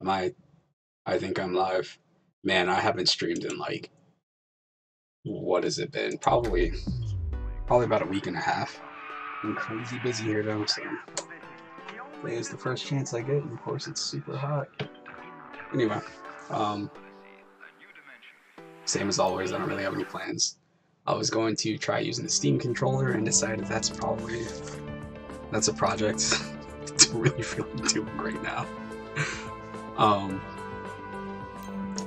Am I think I'm live. Man, I haven't streamed in like, what has it been? Probably about a week and a half. I'm crazy busy here though, so today is the first chance I get, and of course it's super hot. Anyway, um, same as always, I don't really have any plans. I was going to try using the Steam controller and decided that's a project I don't really feel like doing right now. Um,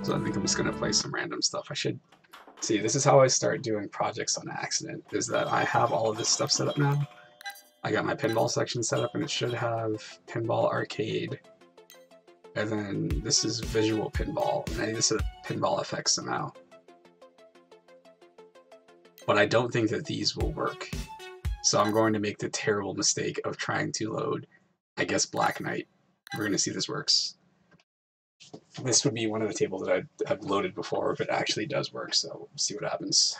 so I think I'm just gonna play some random stuff. I should see. This is how I start doing projects on accident. Is that I have all of this stuff set up now. I got my pinball section set up, and it should have Pinball Arcade. And then this is Visual Pinball, and I need this is Pinball FX somehow. But I don't think that these will work. So I'm going to make the terrible mistake of trying to load, I guess, Black Knight. We're going to see if this works. This would be one of the tables that I've loaded before if it actually does work, so we'll see what happens.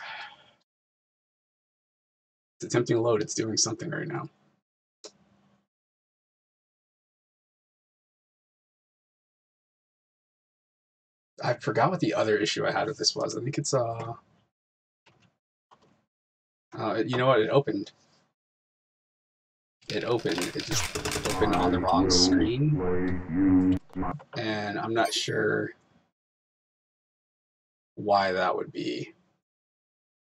It's attempting to load, it's doing something right now. I forgot what the other issue I had with this was. I think it's, you know what, it opened. It just opened on the wrong screen. And I'm not sure why that would be.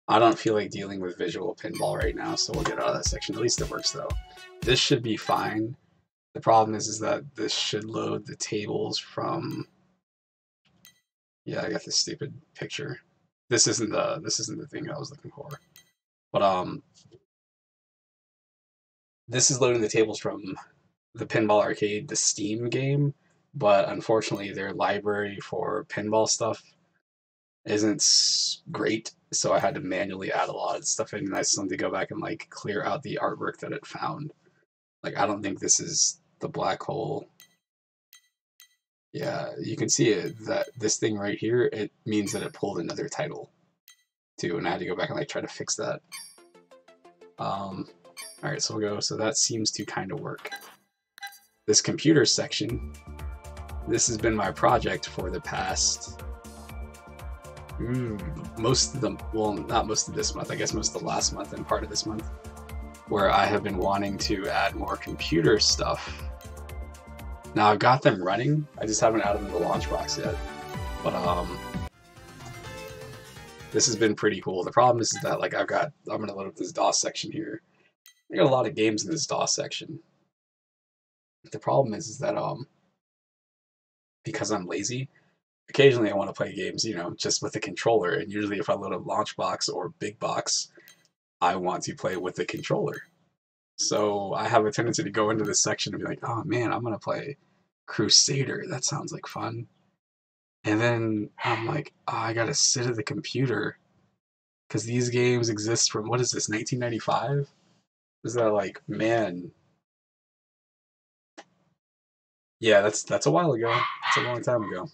I don't feel like dealing with Visual Pinball right now, so we'll get out of that section. At least it works though. This should be fine. The problem is that this should load the tables from. Yeah, I got this stupid picture. This isn't the thing I was looking for. But this is loading the tables from the Pinball Arcade, the Steam game, but unfortunately their library for pinball stuff isn't great, so I had to manually add a lot of stuff in, and I still need to go back and like clear out the artwork that it found. Like, I don't think this is the black hole. Yeah, you can see it, that this thing right here, it means that it pulled another title too, and I had to go back and like try to fix that. Alright, so we'll go, so that seems to kind of work. This computer section, this has been my project for the past, most of them, well, not most of this month, I guess most of the last month and part of this month, where I have been wanting to add more computer stuff. Now I've got them running, I just haven't added them to the launch box yet, but this has been pretty cool. The problem is that like I'm gonna load up this DOS section here. I got a lot of games in this DOS section. The problem is that because I'm lazy, occasionally I want to play games, you know, just with the controller, and usually if I load up Launchbox or Big Box, I want to play with the controller. So I have a tendency to go into this section and be like, oh man, I'm gonna play Crusader. That sounds like fun. And then I'm like, oh, I gotta sit at the computer because these games exist from, what is this, 1995? Is that like, man? Yeah, that's a while ago. It's a long time ago.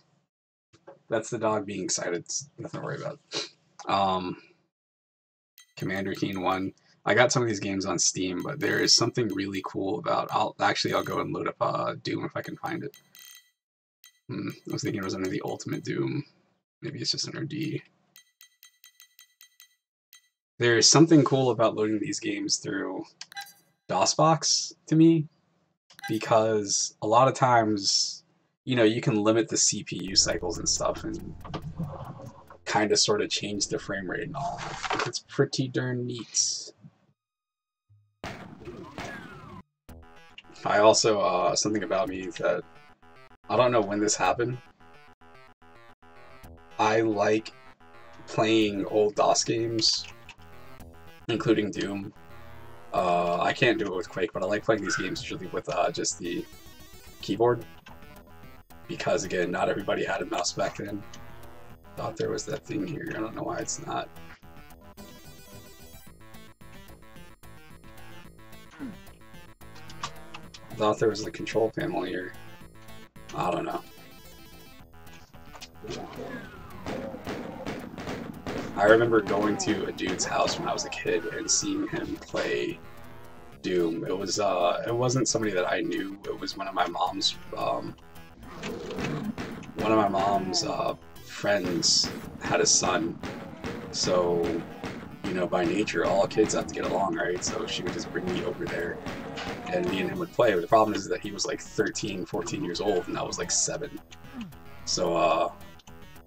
That's the dog being excited. It's nothing to worry about. Commander Keen 1. I got some of these games on Steam, but there is something really cool about. I'll go and load up Doom if I can find it. I was thinking it was under the Ultimate Doom. Maybe it's just under D. There is something cool about loading these games through DOSBox to me, because a lot of times, you know, you can limit the CPU cycles and stuff and kind of sort of change the frame rate and all. It's pretty darn neat. I also, something about me that, I don't know when this happened. I like playing old DOS games, including Doom. I can't do it with Quake, but I like playing these games usually with just the keyboard. Because again, not everybody had a mouse back then. Thought there was that thing here, I don't know why it's not. I thought there was a control panel here. I don't know. I remember going to a dude's house when I was a kid and seeing him play Doom. It wasn't somebody that I knew. It was one of my mom's one of my mom's friends had a son, so you know, by nature, all kids have to get along, right? So she would just bring me over there, and me and him would play. But the problem is that he was like 13, 14 years old, and I was like 7. So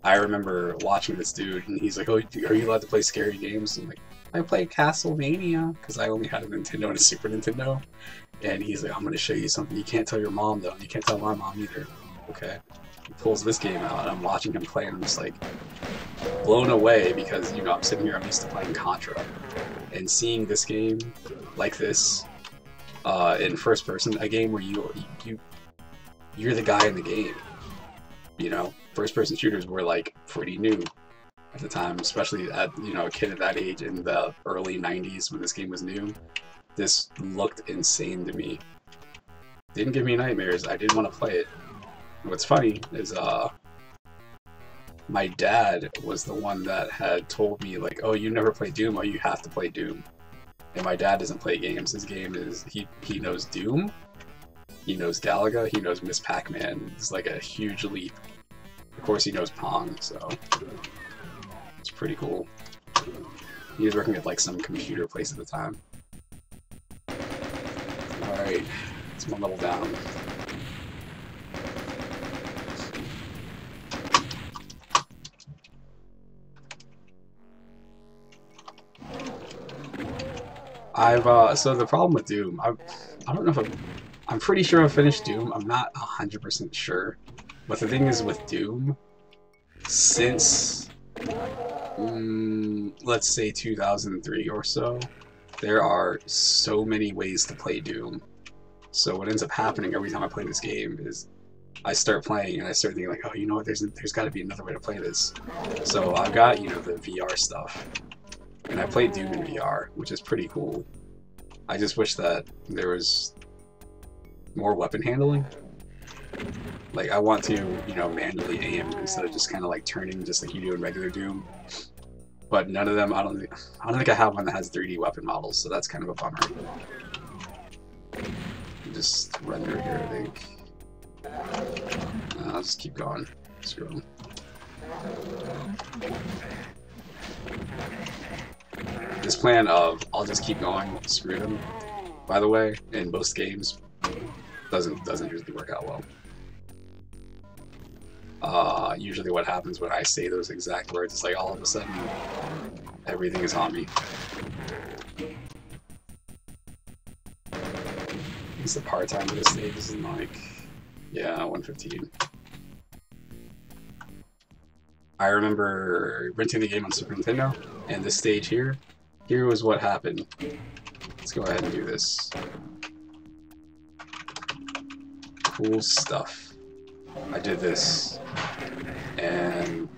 I remember watching this dude, and he's like, "Oh, are you allowed to play scary games?" I'm like, "I play Castlevania," because I only had a Nintendo and a Super Nintendo. And he's like, "I'm gonna show you something. You can't tell your mom though. You can't tell my mom either." Okay. He pulls this game out, and I'm watching him play, and I'm just like blown away because, you know, I'm sitting here, I'm used to playing Contra, and seeing this game like this in first person, a game where you're the guy in the game. You know, first person shooters were like pretty new at the time, especially at, you know, a kid at that age in the early 90s when this game was new. This looked insane to me. Didn't give me nightmares. I didn't want to play it. What's funny is my dad was the one that had told me, like, "Oh, you never played Doom? Oh, you have to play Doom." And my dad doesn't play games. His game is, he knows Doom, he knows Galaga, he knows Miss Pac-Man. It's like a huge leap. Of course he knows Pong, so it's pretty cool. He was working at like some computer place at the time. Alright, it's one level down. So the problem with Doom, I don't know if I'm pretty sure I've finished Doom. I'm not 100% sure. But the thing is with Doom, since, let's say 2003 or so, there are so many ways to play Doom. So what ends up happening every time I play this game is I start playing and I start thinking like, oh, you know what, there's got to be another way to play this. So I've got, you know, the VR stuff. And I played Doom in VR, which is pretty cool. I just wish that there was more weapon handling. Like, I want to, you know, manually aim instead of just kind of like turning just like you do in regular Doom. But none of them, I don't think I have one that has 3D weapon models, so that's kind of a bummer. Just render here, I think. I'll just keep going. Screw them. This plan of I'll just keep going, screw them, by the way, in most games doesn't usually work out well. Usually what happens when I say those exact words is like all of a sudden everything is on me. It's the part time of this stage isn't like, yeah, 1:15. I remember renting the game on Super Nintendo, and this stage here was what happened. Let's go ahead and do this. Cool stuff. I did this, and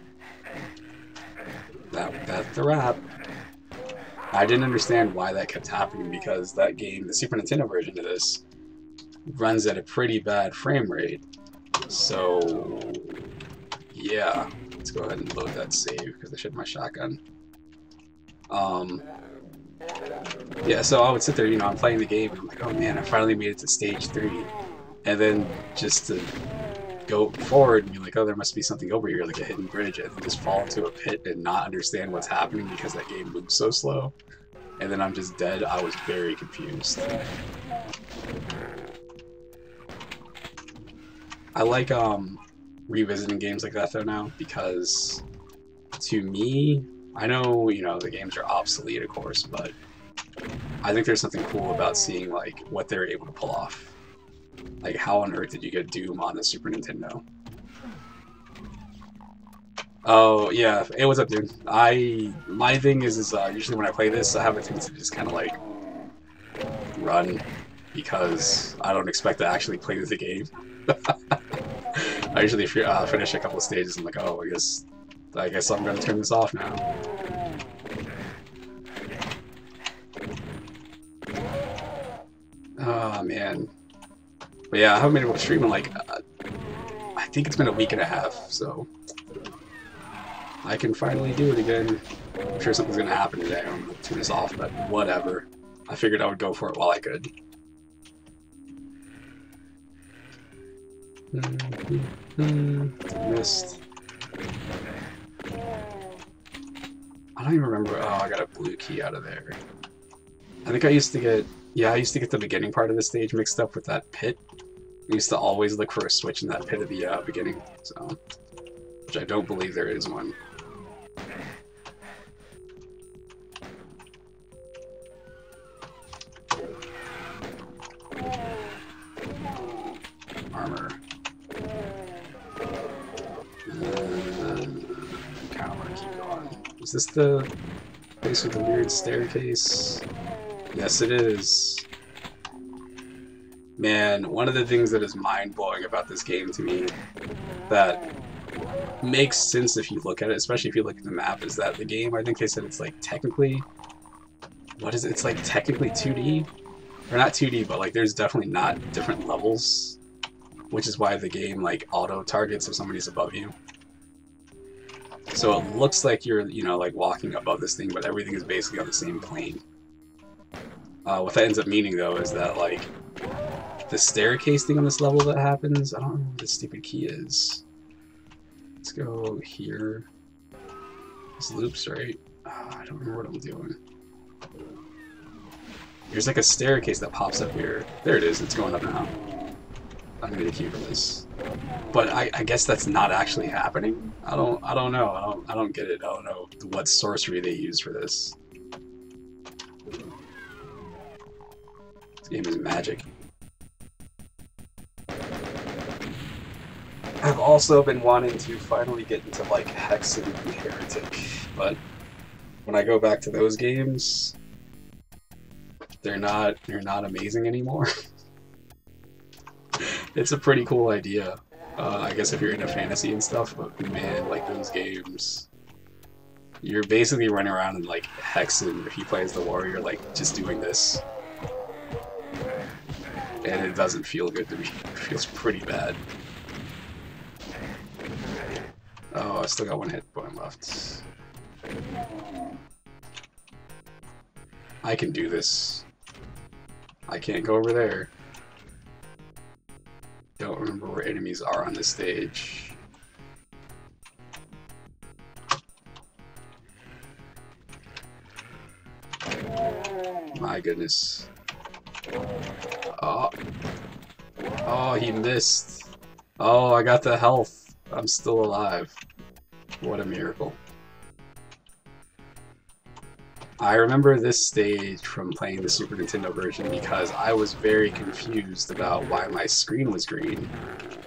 that's the wrap. I didn't understand why that kept happening because that game, the Super Nintendo version of this, runs at a pretty bad frame rate. So, yeah. Let's go ahead and load that save because I should have my shotgun. Yeah, so I would sit there, you know, I'm playing the game and I'm like, oh man, I finally made it to stage 3. And then just to go forward and be like, oh, there must be something over here, like a hidden bridge, and then just fall into a pit and not understand what's happening because that game moves so slow. And then I'm just dead. I was very confused. I like revisiting games like that though now, because to me, I know, you know, the games are obsolete of course, but I think there's something cool about seeing like what they're able to pull off. Like, how on earth did you get Doom on the Super Nintendo? Oh yeah, hey, what's up, dude? My thing is usually when I play this, I have a tendency to just kind of like run because I don't expect to actually play the game. I usually finish a couple of stages and I'm like, oh, I guess I'm gonna turn this off now. Oh man, but yeah, I haven't been able to stream in like I think it's been a week and a half, so I can finally do it again. I'm sure something's gonna happen today. I'm gonna turn this off, but whatever. I figured I would go for it while I could. Missed. I don't even remember. Oh, I got a blue key out of there. I think I used to get... Yeah, I used to get the beginning part of the stage mixed up with that pit. I used to always look for a switch in that pit at the beginning, so... Which I don't believe there is one. Armor. Kind of want to keep going. Is this the place with the weird staircase? Yes, it is. Man, one of the things that is mind-blowing about this game to me that makes sense if you look at it, especially if you look at the map, is that the game, I think they said it's like technically... What is it? It's like technically 2D? Or not 2D, but like there's definitely not different levels. Which is why the game like auto-targets if somebody's above you. So it looks like you're, you know, like walking above this thing, but everything is basically on the same plane. What that ends up meaning, though, is that like the staircase thing on this level that happens, I don't know what the stupid key is. Let's go here. This loops, right? Oh, I don't remember what I'm doing. There's like a staircase that pops up here. There it is, it's going up now. I'm gonna get a key for this. But I guess that's not actually happening? I don't know. I don't get it. I don't know what sorcery they use for this. This game is magic. I've also been wanting to finally get into like Hexen and Heretic, but when I go back to those games, they're not amazing anymore. It's a pretty cool idea. I guess if you're into fantasy and stuff, but man, like those games, you're basically running around in like Hexen if you play as the warrior, like just doing this. And it doesn't feel good to me. It feels pretty bad. Oh, I still got one hit point left. I can do this. I can't go over there. Don't remember where enemies are on this stage. My goodness. Oh. Oh, he missed. Oh, I got the health. I'm still alive. What a miracle. I remember this stage from playing the Super Nintendo version because I was very confused about why my screen was green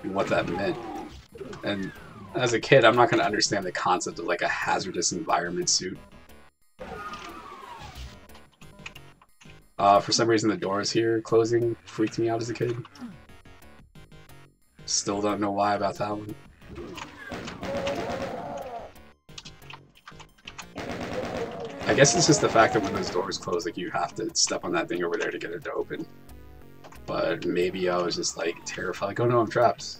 and what that meant. And as a kid, I'm not going to understand the concept of like a hazardous environment suit. For some reason the doors here closing freaked me out as a kid. Still don't know why about that one. I guess it's just the fact that when those doors close, like you have to step on that thing over there to get it to open. But maybe I was just like terrified, like, oh no, I'm trapped.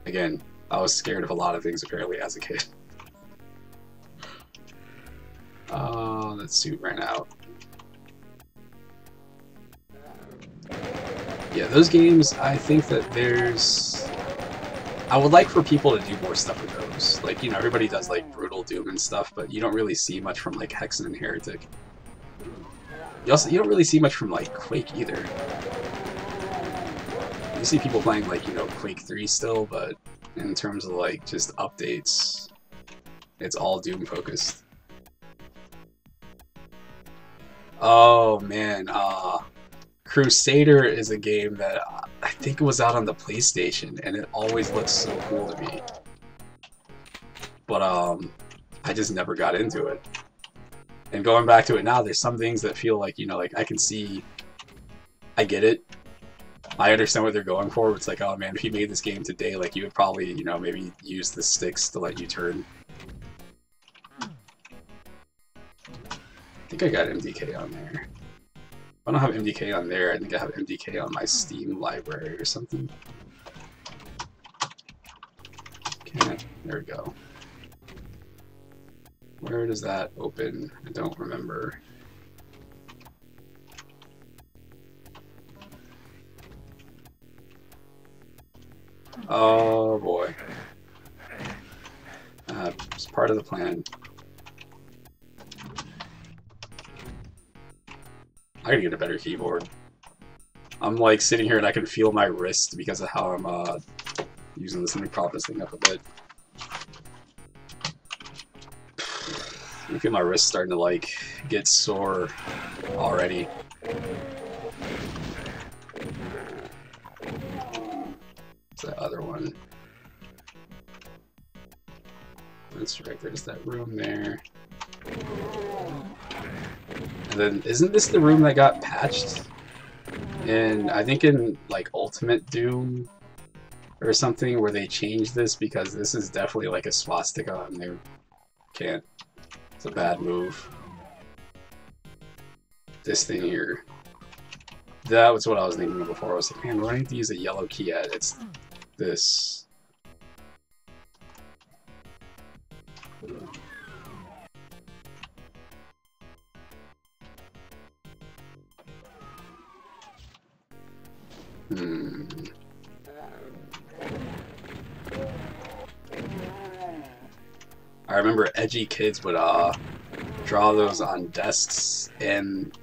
Again, I was scared of a lot of things apparently as a kid. Oh, that suit ran out. Yeah, those games, I think that there's... I would like for people to do more stuff with those. Like, you know, everybody does, like, Brutal Doom and stuff, but you don't really see much from, like, Hexen and Heretic. You don't really see much from, like, Quake either. You see people playing, like, you know, Quake 3 still, but in terms of, like, just updates, it's all Doom-focused. Oh, man, Crusader is a game that I think it was out on the PlayStation, and it always looks so cool to me. But I just never got into it. And going back to it now, there's some things that feel like, you know, like I can see, I get it. I understand what they're going for. It's like, oh man, if you made this game today, like you would probably, you know, maybe use the sticks to let you turn. I think I got MDK on there. If I don't have MDK on there, I think I have MDK on my Steam library or something. Can't. There we go. Where does that open? I don't remember. Oh boy. It's part of the plan. I gotta get a better keyboard. I'm like sitting here and I can feel my wrist because of how I'm using this. Let me prop this thing up a bit. I feel my wrist starting to like get sore already. What's that other one? That's right, there's that room there. And then, isn't this the room that got patched? And I think in like Ultimate Doom or something where they changed this because this is definitely like a swastika and they can't. It's a bad move. This thing here. That was what I was thinking of before. I was like, man, what do I need to use a yellow key at? It's this. I remember edgy kids would draw those on desks, and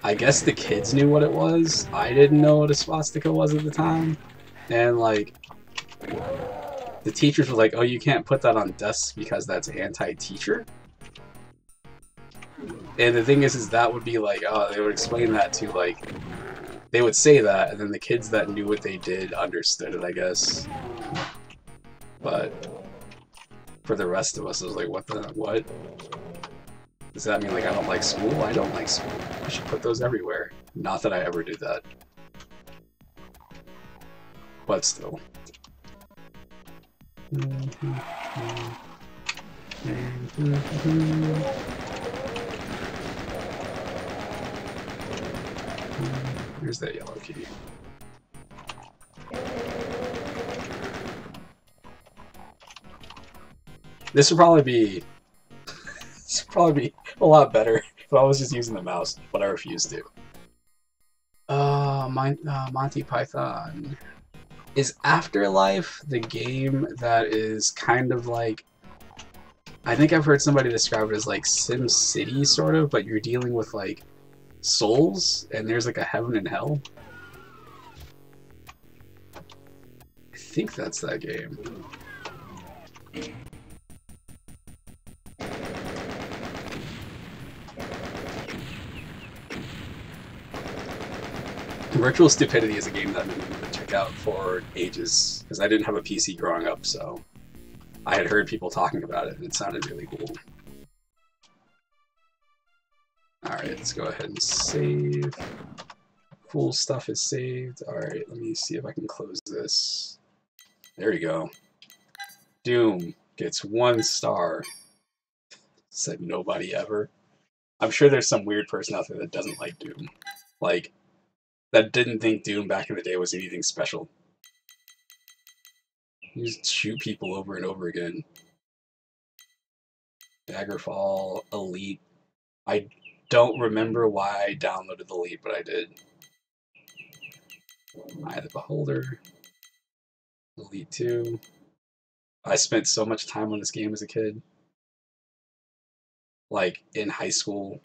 I guess the kids knew what it was. I didn't know what a swastika was at the time, and like the teachers were like, "Oh, you can't put that on desks because that's anti-teacher." And the thing is that would be like, oh, they would explain that to like, they would say that, and then the kids that knew what they did understood it, I guess. But for the rest of us, it was like, what? Does that mean like I don't like school? I don't like school. I should put those everywhere. Not that I ever did that. But still. Here's that yellow key. This would probably be a lot better if I was just using the mouse, but I refuse to. Monty Python. Is Afterlife the game that is kind of like, I think I've heard somebody describe it as like Sim City sort of, but you're dealing with like souls and there's like a heaven and hell? I think that's that game. Virtual Stupidity is a game that I've been meaning to check out for ages, because I didn't have a PC growing up, so I had heard people talking about it, and it sounded really cool. Alright, let's go ahead and save. Cool stuff is saved. Alright, let me see if I can close this. There we go. Doom gets 1 star. Said nobody ever. I'm sure there's some weird person out there that doesn't like Doom. Like, that didn't think Doom back in the day was anything special. You just shoot people over and over again. Daggerfall, Elite. I don't remember why I downloaded Elite, but I did. Eye of the Beholder. Elite 2. I spent so much time on this game as a kid. Like, in high school.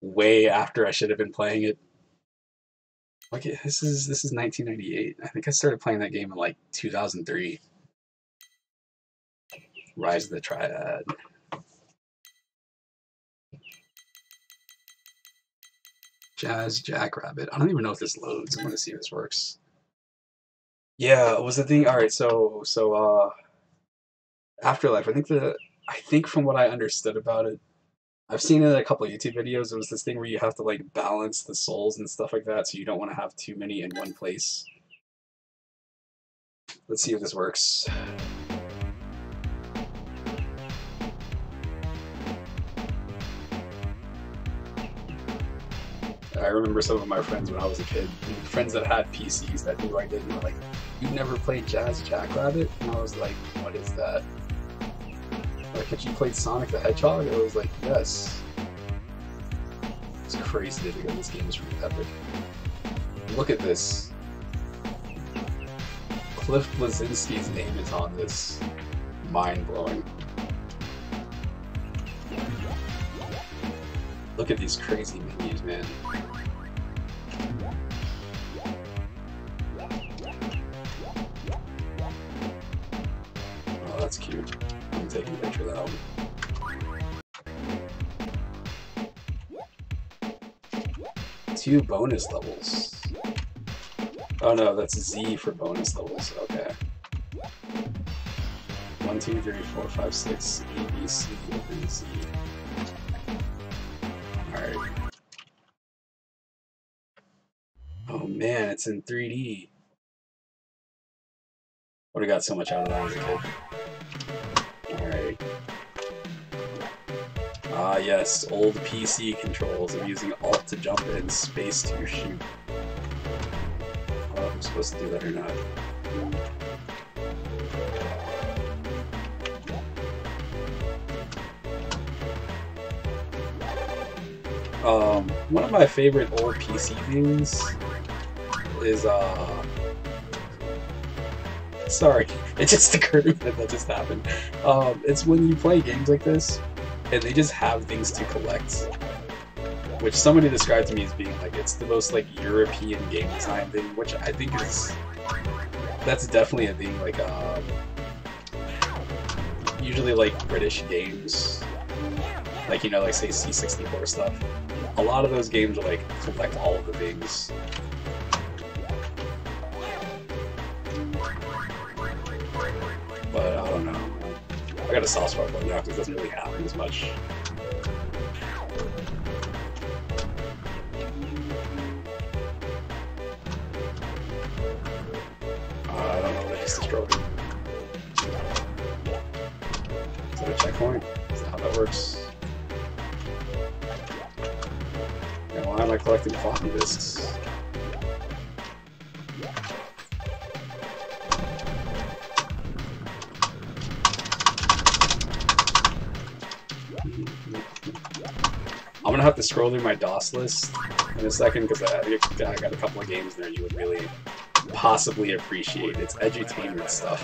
Way after I should have been playing it. Okay, this is 1998. I think I started playing that game in like 2003. Rise of the Triad. Jazz Jackrabbit. I don't even know if this loads. I'm gonna see if this works. Yeah, it was the thing. All right, so Afterlife. I think from what I understood about it, I've seen it in a couple of YouTube videos. It was this thing where you have to like balance the souls and stuff like that, so you don't want to have too many in one place. Let's see if this works. I remember some of my friends when I was a kid, friends that had PCs that knew I didn't, were like, "You never played Jazz Jackrabbit?" And I was like, "What is that?" Like, had you played Sonic the Hedgehog? I was like, yes. It's crazy to think this game is really epic. Look at this. Cliff Bleszinski's name is on this. Mind-blowing. Look at these crazy menus, man. Oh, that's cute. I'm taking a picture of that one. 2 bonus levels. Oh no, that's Z for bonus levels. Okay. 1, 2, 3, 4, 5, 6, A, B, C, and Z. Alright. Oh man, it's in 3D. Would have got so much out of that as a kid. Alright. Ah yes, old PC controls. I'm using Alt to jump and Space to shoot. Oh, I'm supposed to do that or not. One of my favorite old PC things is, sorry, it just occurred to me that just happened. It's when you play games like this, and they just have things to collect, which somebody described to me as being like, it's the most, like, European game design thing, which I think is, that's definitely a thing, like, usually, like, British games, like, you know, like, say, C64 stuff. A lot of those games are like, collect all of the things. But, I don't know. I got a soft spot for it now because it doesn't really happen as much. I don't know what I just destroyed. Is that a checkpoint? Is that how that works? And why am I collecting floppy disks? I'm gonna have to scroll through my DOS list in a second because I got a couple of games there you would really possibly appreciate. It's edutainment stuff.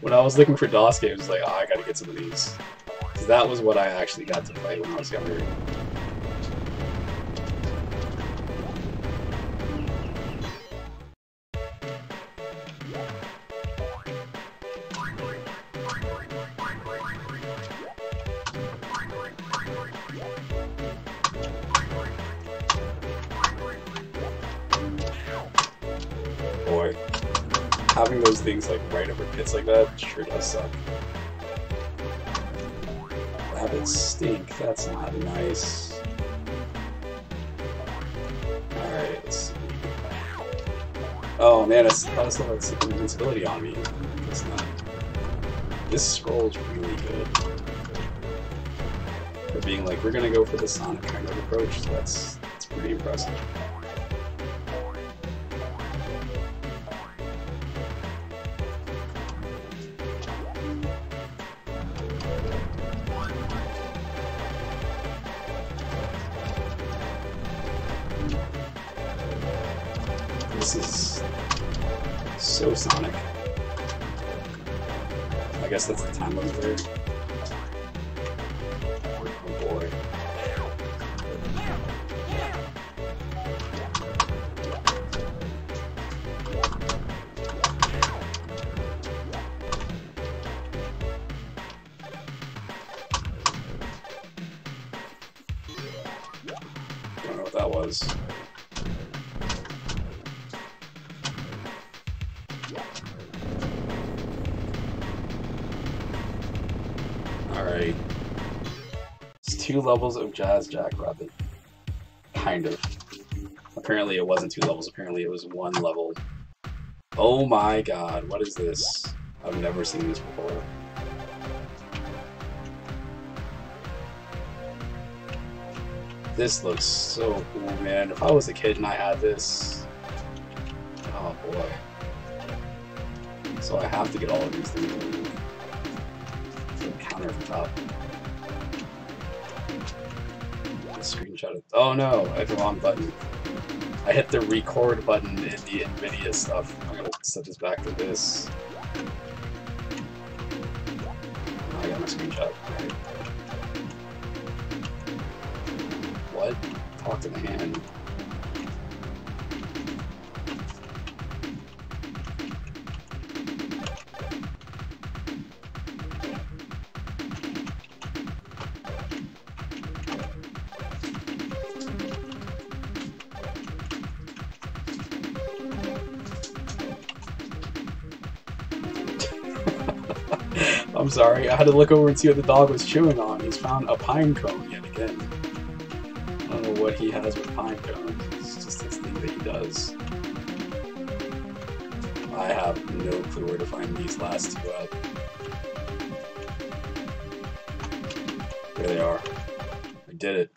When I was looking for DOS games, I was like, oh, I gotta get some of these. Because that was what I actually got to play when I was younger. Boy, having those things like right over pits like that sure does suck. Rabbits stink, that's not nice. Alright, let's see. Oh man, I still have some invincibility on me. It's not. This scroll's really good. For being like, we're gonna go for the Sonic kind of approach, that's pretty impressive. This is so Sonic. I guess that's the time over there. Oh boy. Don't know what that was. Alright. It's 2 levels of Jazz Jackrabbit. Kind of. Apparently it wasn't 2 levels, apparently it was 1 level. Oh my god, what is this? I've never seen this before. This looks so cool, man. If I was a kid and I had this... Oh boy. So I have to get all of these things. Counter from top. Screenshot it. Oh no, I hit the wrong button. I hit the record button in the NVIDIA stuff. I'm gonna set this back to this. I got my screenshot. Right. What? Talk to the hand. I'm sorry, I had to look over and see what the dog was chewing on. He's found a pine cone yet again. I don't know what he has with pine cones. It's just this thing that he does. I have no clue where to find these last two at. There they are. I did it.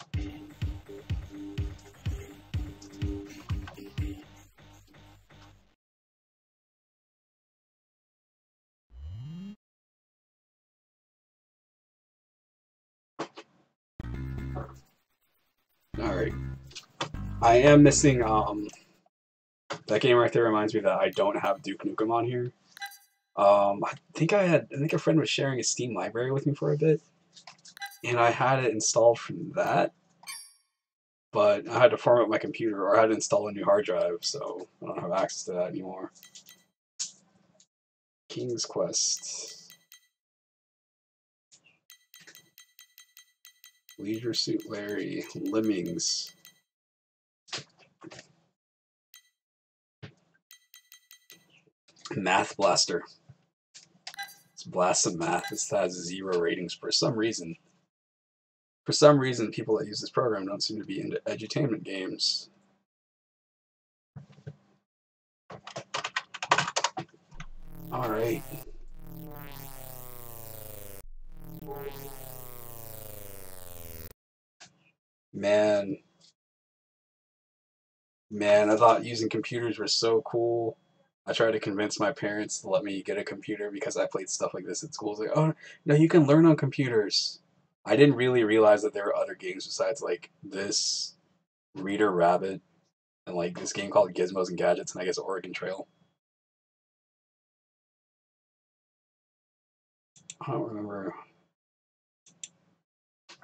Alright. I am missing, that game right there reminds me that I don't have Duke Nukem on here. I think a friend was sharing a Steam library with me for a bit, and I had it installed from that, but I had to format my computer, or I had to install a new hard drive, so I don't have access to that anymore. King's Quest. Leisure Suit Larry. Lemmings. Math Blaster. Let's blast some math. This has 0 ratings for some reason. For some reason, people that use this program don't seem to be into edutainment games. Alright. Man, I thought using computers were so cool. I tried to convince my parents to let me get a computer because I played stuff like this at school. It's like, oh, no, you can learn on computers. I didn't really realize that there were other games besides like this, Reader Rabbit, and like this game called Gizmos and Gadgets, and I guess Oregon Trail. I don't remember.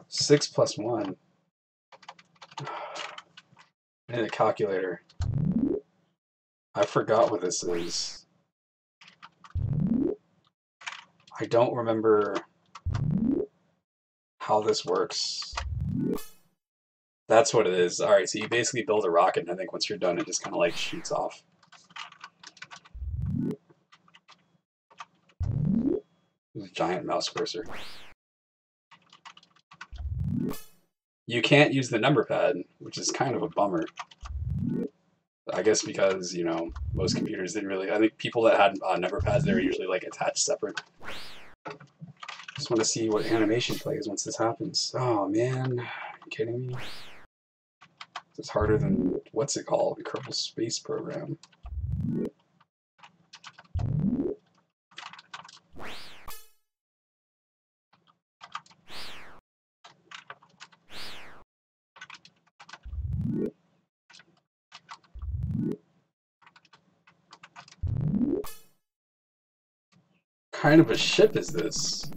6 plus 1. I need a calculator. I forgot what this is. I don't remember how this works. That's what it is. Alright, so you basically build a rocket, and I think once you're done, it just kind of like shoots off. There's a giant mouse cursor. You can't use the number pad, which is kind of a bummer. I guess because, you know, most computers didn't really... I think people that had number pads, they were usually like attached separate. Just want to see what animation plays once this happens. Oh man, are you kidding me? It's harder than, what's it called? The Kerbal Space Program. What kind of a ship is this?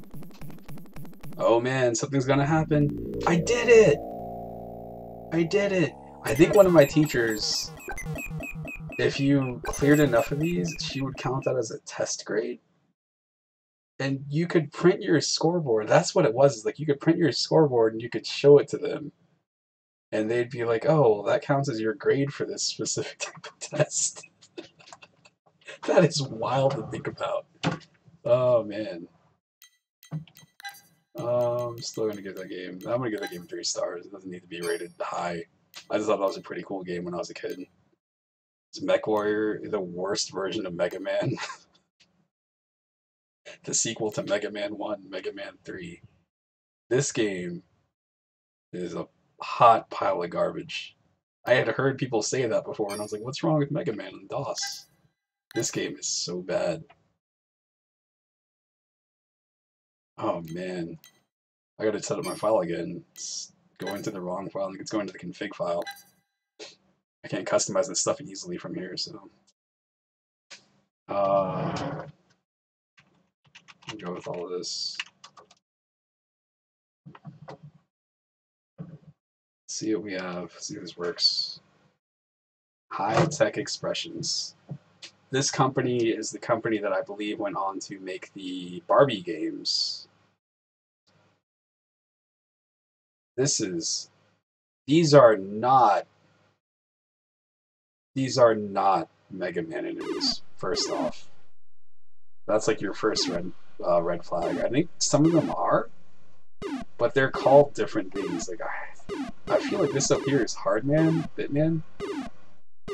Oh man, something's gonna happen. I did it! I did it! I think one of my teachers, if you cleared enough of these, she would count that as a test grade. And you could print your scoreboard. That's what it was. Like you could print your scoreboard and you could show it to them. And they'd be like, oh, that counts as your grade for this specific type of test. That is wild to think about. Oh man. I'm still gonna give that game. I'm gonna give that game 3 stars. It doesn't need to be rated high. I just thought that was a pretty cool game when I was a kid. It's MechWarrior, the worst version of Mega Man. The sequel to Mega Man 1, Mega Man 3. This game is a hot pile of garbage. I had heard people say that before, and I was like, what's wrong with Mega Man and DOS? This game is so bad. Oh man. I gotta set up my file again. It's going to the wrong file. I think it's going to the config file. I can't customize this stuff easily from here, so. Go with all of this. See what we have. See if this works. High Tech Expressions. This company is the company that I believe went on to make the Barbie games. These are not Mega Man enemies, first off. That's like your first red flag. I think some of them are, but they're called different things. Like I feel like this up here is Hardman, Bitman,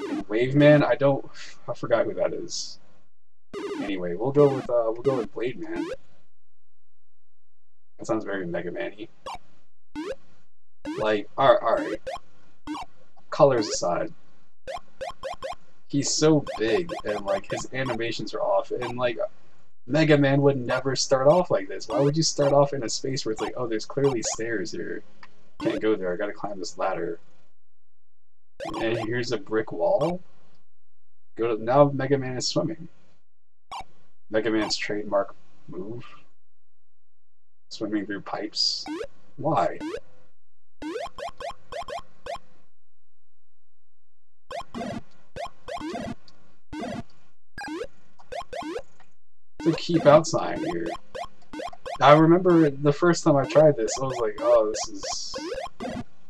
and Waveman. I forgot who that is. Anyway, we'll go with Blade Man. That sounds very Mega Man-y. Like, alright. Colors aside, he's so big, and like his animations are off, and like Mega Man would never start off like this. Why would you start off in a space where it's like, oh, there's clearly stairs here. Can't go there. I gotta climb this ladder. And here's a brick wall. Now Mega Man is swimming. Mega Man's trademark move. Swimming through pipes. Why? To keep out sign here. I remember the first time I tried this, I was like, oh, this is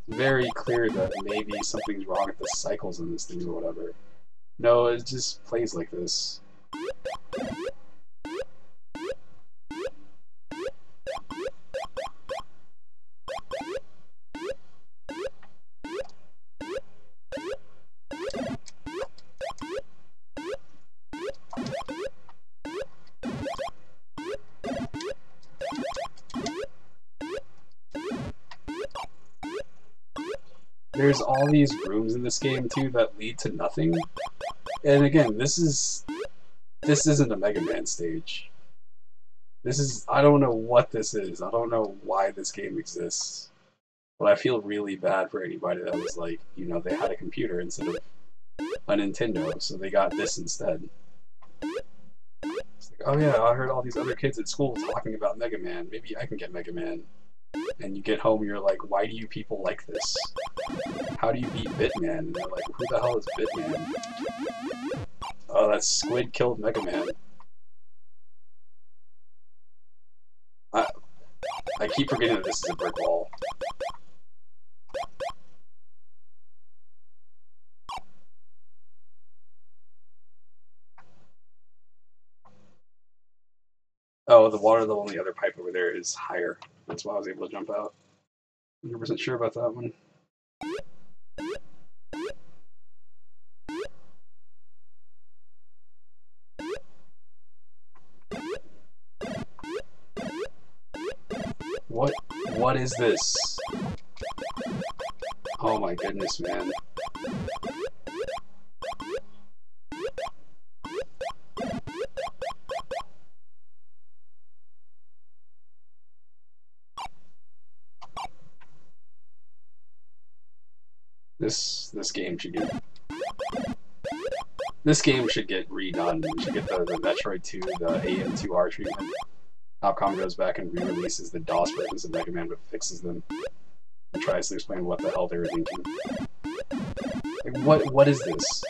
very clear that maybe something's wrong with the cycles in this thing or whatever. No, it just plays like this. There's all these rooms in this game too that lead to nothing. And again, this isn't a Mega Man stage. I don't know what this is. I don't know why this game exists. But I feel really bad for anybody that was like, you know, they had a computer instead of a Nintendo, so they got this instead. It's like, oh yeah, I heard all these other kids at school talking about Mega Man. Maybe I can get Mega Man. And you get home, you're like, why do you people like this? How do you beat Bitman? And they're like, who the hell is Bitman? Oh, that squid killed Mega Man. I keep forgetting that this is a brick wall. Oh, the water level on the other pipe over there is higher. That's why I was able to jump out. 100% sure about that one. What is this? Oh my goodness, man. This game should get redone. We should get the Metroid 2, the AM2R treatment. Capcom goes back and re-releases the DOS versions of Mega Man but fixes them and tries to explain what the hell they were thinking. Like, what is this?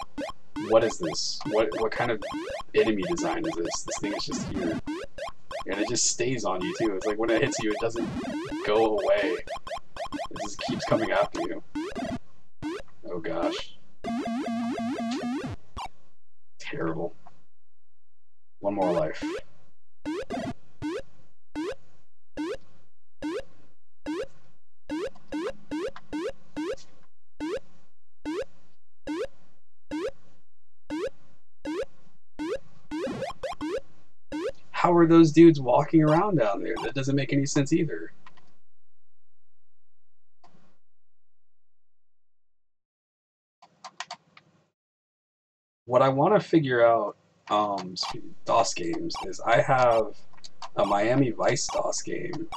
What is this? What kind of enemy design is this? This thing is just here. And it just stays on you too. It's like when it hits you, it doesn't go away. It just keeps coming after you. Oh gosh. Terrible. One more life. How are those dudes walking around down there? That doesn't make any sense either. What I want to figure out, DOS games, is I have a Miami Vice DOS game,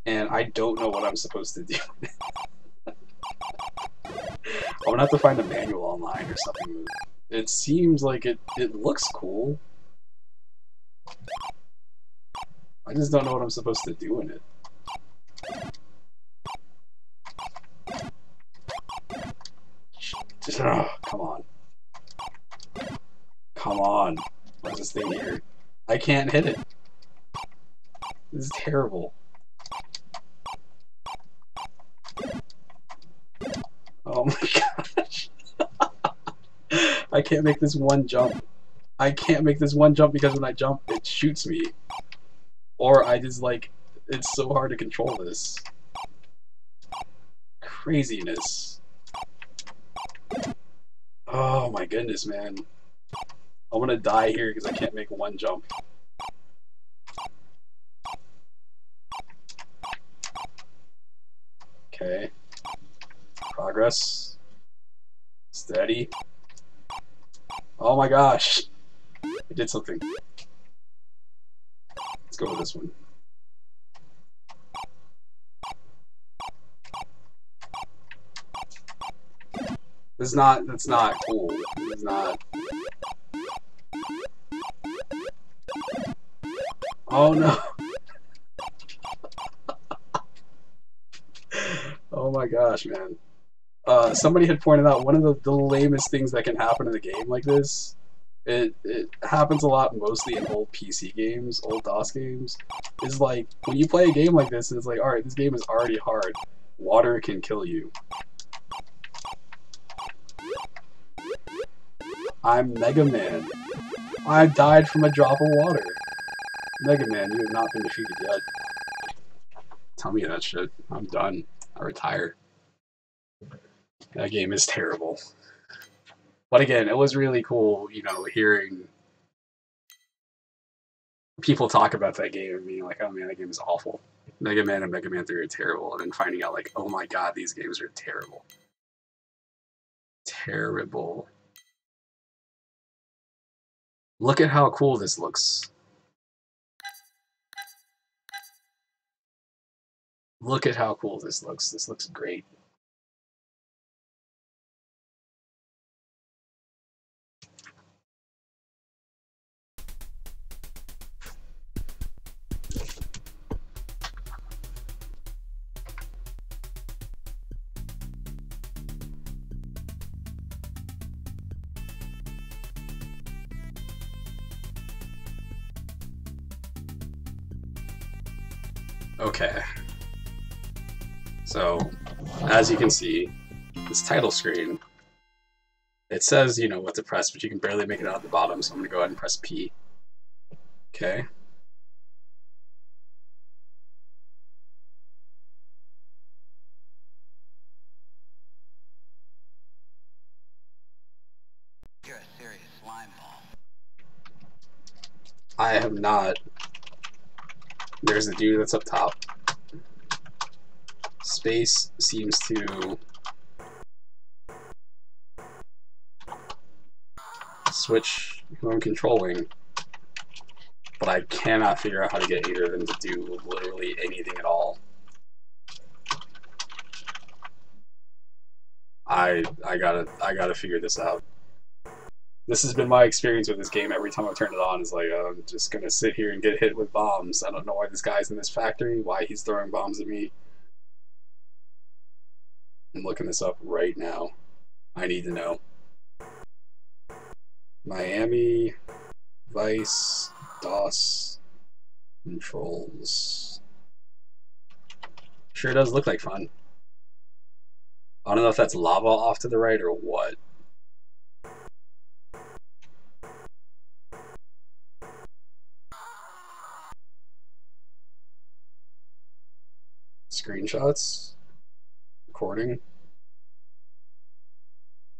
and I don't know what I'm supposed to do. I'm gonna have to find a manual online or something. It seems like it looks cool. I just don't know what I'm supposed to do in it. Just, come on. Come on. What's this thing here? I can't hit it. This is terrible. Oh my gosh. I can't make this one jump. I can't make this one jump because when I jump, it shoots me. Or I just like, it's so hard to control this. Craziness. Oh my goodness, man. I'm gonna die here because I can't make one jump. Okay. Progress. Steady. Oh my gosh. I did something. Let's go with this one. That's not cool. It's not. Oh no. Oh my gosh, man. Somebody had pointed out one of the lamest things that can happen in a game like this. It happens a lot, mostly in old PC games, old DOS games. Is like when you play a game like this, and it's like, all right, this game is already hard. Water can kill you. I'm Mega Man. I died from a drop of water. Mega Man, you have not been defeated yet. Tell me that shit. I'm done. I retire. That game is terrible. But again, it was really cool, you know, hearing people talk about that game and being like, oh man, that game is awful. Mega Man and Mega Man 3 are terrible. And then finding out like, oh my god, these games are terrible. Terrible. Look at how cool this looks. Look at how cool this looks. This looks great. Okay. So, as you can see, this title screen, it says, you know, what to press, but you can barely make it out at the bottom, so I'm going to go ahead and press P. Okay. You're a serious slime ball. I have not. There's the dude that's up top. Space seems to switch who I'm controlling, but I cannot figure out how to get either of them to do literally anything at all. I gotta figure this out. This has been my experience with this game. Every time I turn it on, is like, I'm just gonna sit here and get hit with bombs. I don't know why this guy's in this factory, why he's throwing bombs at me. I'm looking this up right now. I need to know. Miami Vice DOS controls. Sure does look like fun. I don't know if that's lava off to the right or what. Screenshots. Recording.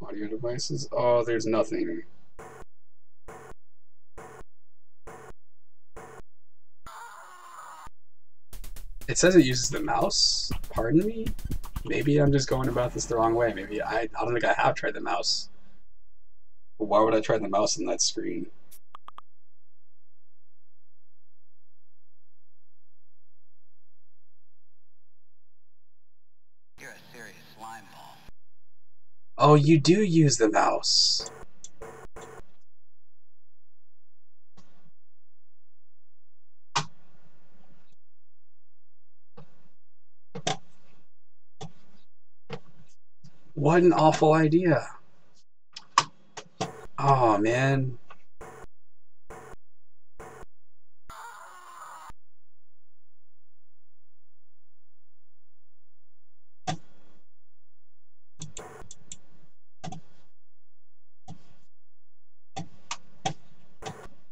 Audio devices. Oh, there's nothing. It says it uses the mouse. Pardon me? Maybe I'm just going about this the wrong way. Maybe I don't think I have tried the mouse. But why would I try the mouse on that screen? You're a serious slime ball. Oh, you do use the mouse. What an awful idea. Oh, man.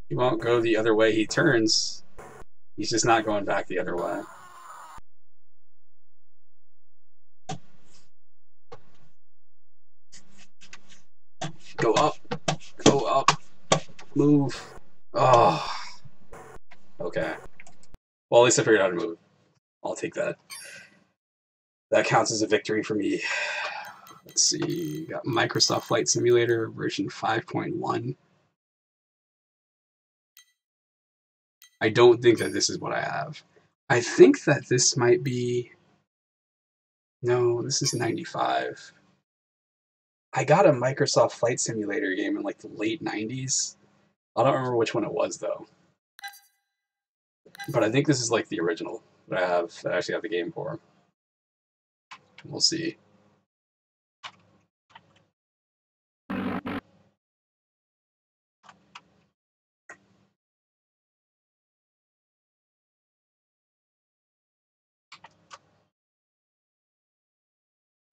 He won't go the other way he turns. He's just not going back the other way. Go up. Go up. Move. Oh. Okay. Well, at least I figured out how to move. I'll take that. That counts as a victory for me. Let's see. Got Microsoft Flight Simulator version 5.1. I don't think that this is what I have. I think that this might be... No, this is 95. I got a Microsoft Flight Simulator game in like the late 90s. I don't remember which one it was though. But I think this is like the original that I actually have the game for. We'll see.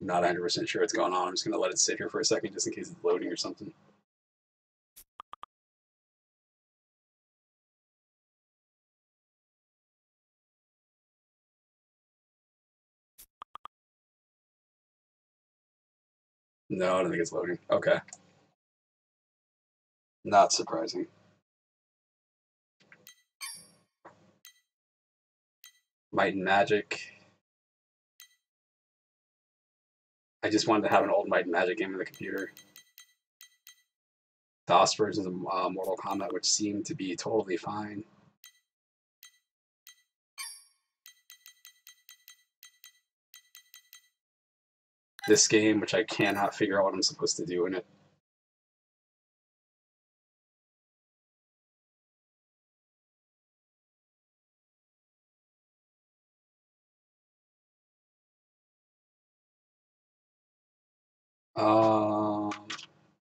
I'm not 100% sure what's going on. I'm just going to let it sit here for a second just in case it's loading or something. No, I don't think it's loading. Okay. Not surprising. Might and Magic. I just wanted to have an old Might and Magic game on the computer. DOS versions of Mortal Kombat, which seemed to be totally fine. This game, which I cannot figure out what I'm supposed to do in it.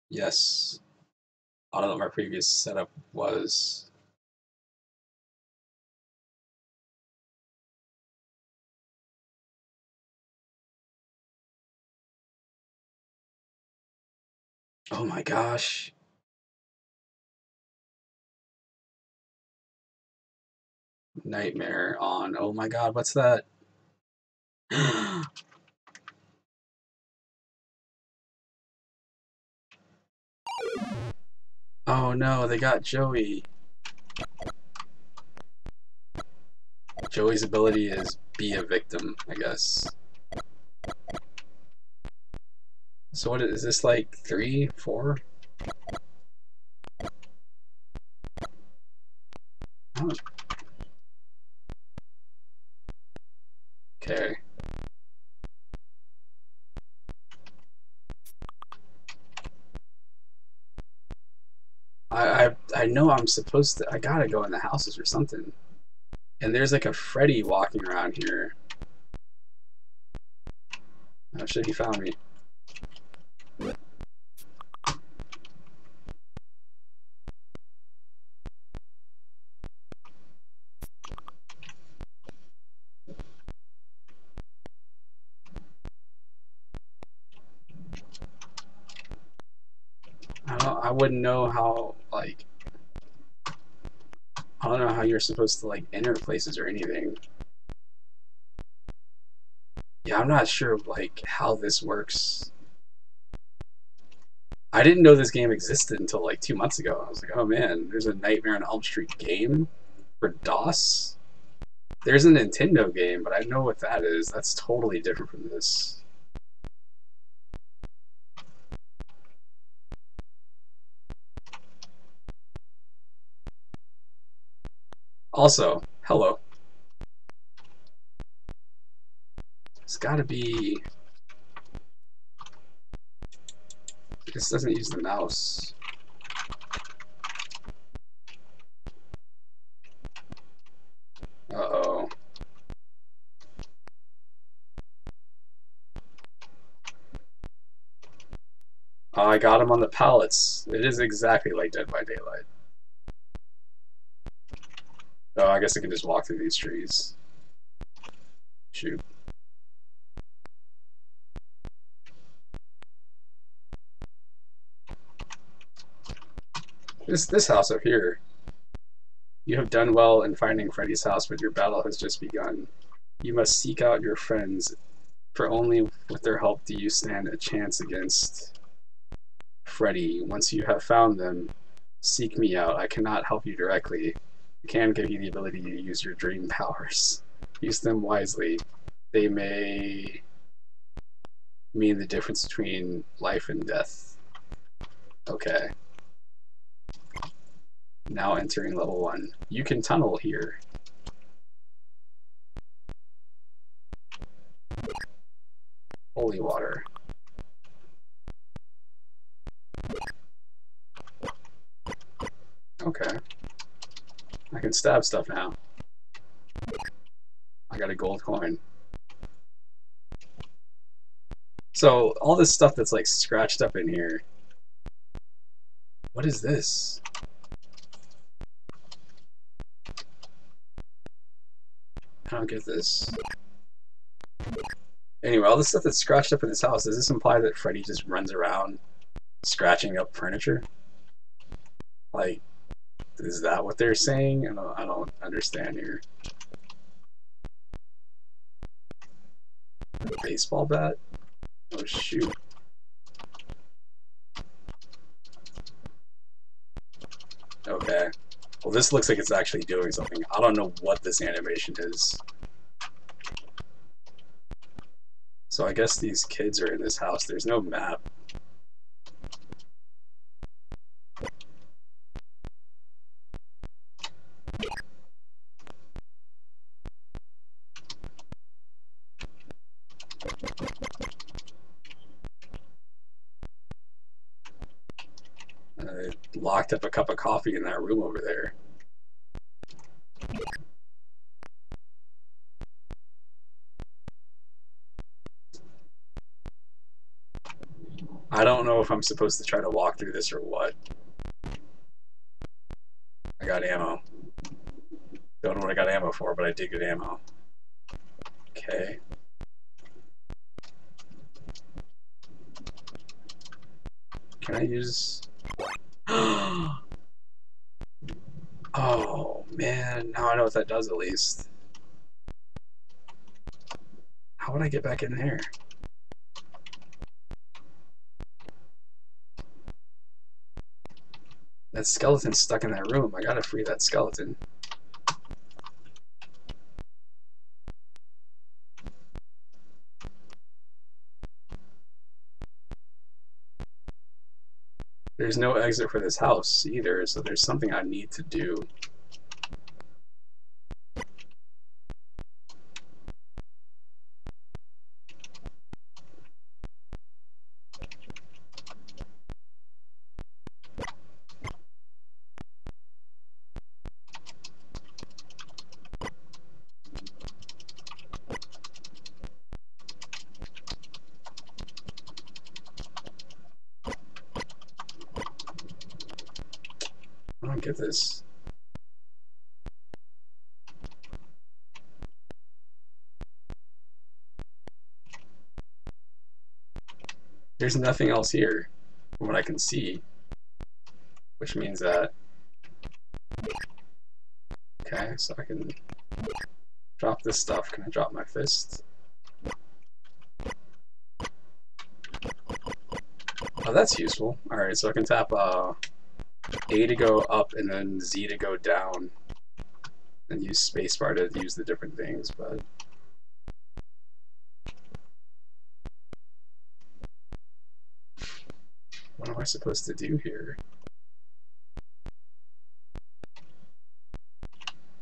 Yes. I don't know what my previous setup was. Oh my gosh. Nightmare on. Oh my god, what's that? Oh no, they got Joey. Joey's ability is be a victim, I guess. So what is this, like 3, 4? Oh. Okay. I know I'm supposed to. I gotta go in the houses or something. And there's like a Freddy walking around here. Oh shit, he found me. I wouldn't know how, like, I don't know how you're supposed to, like, enter places or anything. Yeah, I'm not sure, like, how this works. I didn't know this game existed until, like, 2 months ago. I was like, oh man, there's a Nightmare on Elm Street game for DOS? There's a Nintendo game, but I know what that is. That's totally different from this. Also, hello. It's gotta be... This doesn't use the mouse. Uh-oh. Oh, I got him on the pallets. It is exactly like Dead by Daylight. Oh, I guess I can just walk through these trees. Shoot. This house up here. You have done well in finding Freddy's house, but your battle has just begun. You must seek out your friends, for only with their help do you stand a chance against Freddy. Once you have found them, seek me out. I cannot help you directly. I can give you the ability to use your dream powers. Use them wisely. They may mean the difference between life and death. Okay. Now entering level 1. You can tunnel here. Holy water. Okay. I can stab stuff now. I got a gold coin. So, all this stuff that's like scratched up in here. What is this? I don't get this. Anyway, all this stuff that's scratched up in this house, does this imply that Freddy just runs around scratching up furniture? Like, is that what they're saying? I don't understand here. Baseball bat? Oh shoot. Okay. Well, this looks like it's actually doing something. I don't know what this animation is. So I guess these kids are in this house. There's no map. I locked up a cup of coffee in that room over there. I don't know if I'm supposed to try to walk through this or what. I got ammo. Don't know what I got ammo for, but I did get ammo. Okay. Can I use... Oh, man. Now I know what that does, at least. How would I get back in there? That skeleton's stuck in that room. I gotta free that skeleton. There's no exit for this house either, so there's something I need to do. I don't get this. There's nothing else here from what I can see, which means that... Okay, so I can drop this stuff. Can I drop my fist? Oh, that's useful. Alright, so I can tap A to go up and then Z to go down, and use spacebar to use the different things, but... What am I supposed to do here?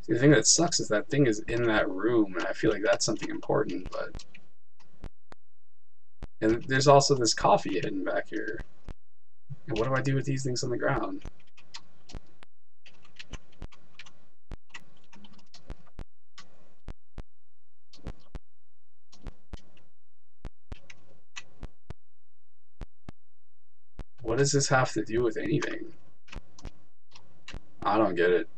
See, the thing that sucks is that thing is in that room, and I feel like that's something important, but... And there's also this coffee hidden back here. And what do I do with these things on the ground? What does this have to do with anything? I don't get it.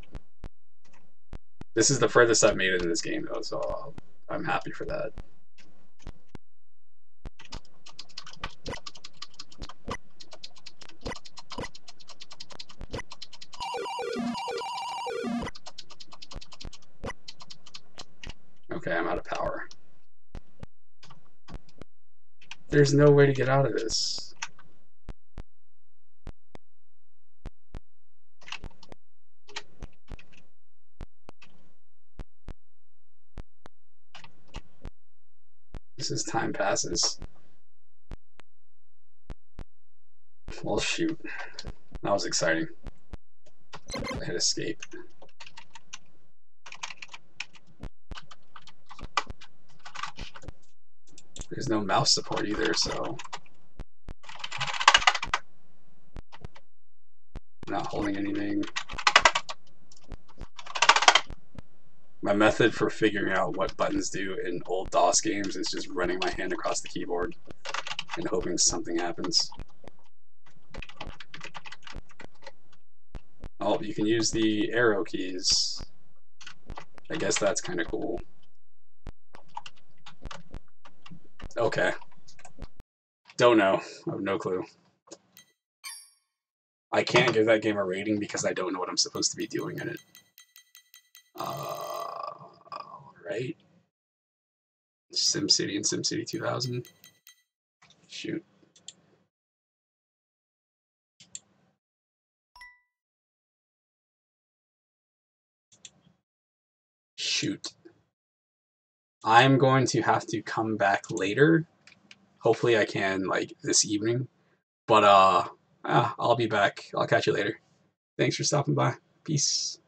This is the furthest I've made it in this game, though, so I'm happy for that. Okay, I'm out of power. There's no way to get out of this. Just as time passes. Well, shoot. That was exciting. I hit escape. There's no mouse support either, so... I'm not holding anything. My method for figuring out what buttons do in old DOS games is just running my hand across the keyboard and hoping something happens. Oh, you can use the arrow keys. I guess that's kind of cool. Okay. Don't know. I have no clue. I can't give that game a rating because I don't know what I'm supposed to be doing in it. Right? SimCity and SimCity 2000. Shoot. Shoot. I'm going to have to come back later. Hopefully I can, like, this evening. But, I'll be back. I'll catch you later. Thanks for stopping by. Peace.